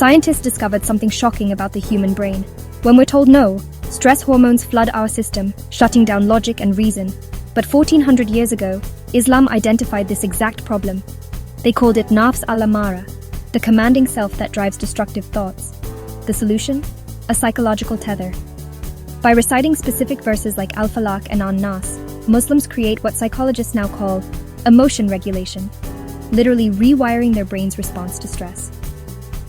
Scientists discovered something shocking about the human brain. When we're told no, stress hormones flood our system, shutting down logic and reason. But 1400 years ago, Islam identified this exact problem. They called it Nafs al-Ammara, the commanding self that drives destructive thoughts. The solution? A psychological tether. By reciting specific verses like al-Falaq and an-Nas, Muslims create what psychologists now call emotion regulation, literally rewiring their brain's response to stress.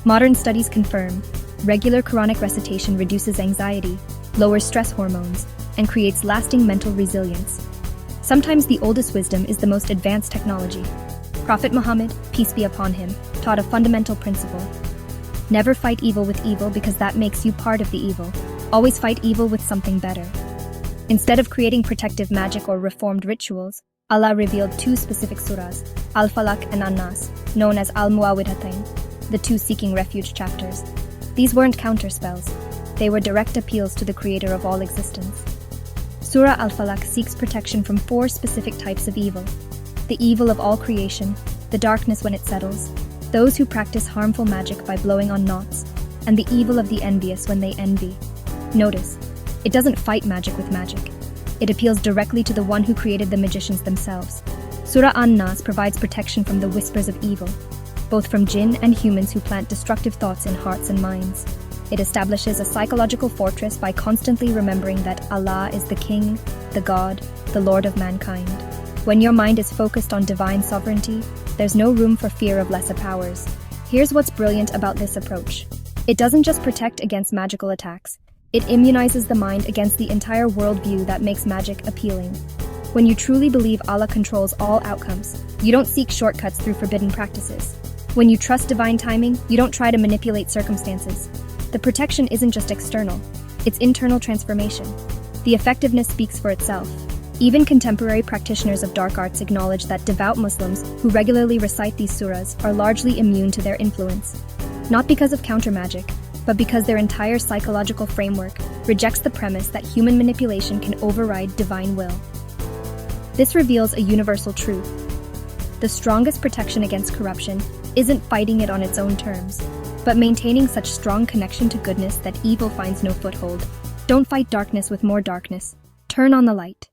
Modern studies confirm regular Quranic recitation reduces anxiety, lowers stress hormones, and creates lasting mental resilience. Sometimes the oldest wisdom is the most advanced technology. Prophet Muhammad, peace be upon him, taught a fundamental principle. Never fight evil with evil because that makes you part of the evil. Always fight evil with something better. Instead of creating protective magic or reformed rituals, Allah revealed two specific surahs, al-Falaq and an-Nas, known as al-Muawwidhatayn, the two seeking refuge chapters. These weren't counterspells. They were direct appeals to the creator of all existence. Surah al-Falaq seeks protection from four specific types of evil. The evil of all creation, the darkness when it settles, those who practice harmful magic by blowing on knots, and the evil of the envious when they envy. Notice, it doesn't fight magic with magic. It appeals directly to the one who created the magicians themselves. Surah An-Nas provides protection from the whispers of evil, both from jinn and humans who plant destructive thoughts in hearts and minds. It establishes a psychological fortress by constantly remembering that Allah is the King, the God, the Lord of mankind. When your mind is focused on divine sovereignty, there's no room for fear of lesser powers. Here's what's brilliant about this approach. It doesn't just protect against magical attacks. It immunizes the mind against the entire worldview that makes magic appealing. When you truly believe Allah controls all outcomes, you don't seek shortcuts through forbidden practices. When you trust divine timing, you don't try to manipulate circumstances. The protection isn't just external, it's internal transformation. The effectiveness speaks for itself. Even contemporary practitioners of dark arts acknowledge that devout Muslims who regularly recite these surahs are largely immune to their influence. Not because of counter-magic, but because their entire psychological framework rejects the premise that human manipulation can override divine will. This reveals a universal truth. The strongest protection against corruption isn't fighting it on its own terms, but maintaining such strong connection to goodness that evil finds no foothold. Don't fight darkness with more darkness. Turn on the light.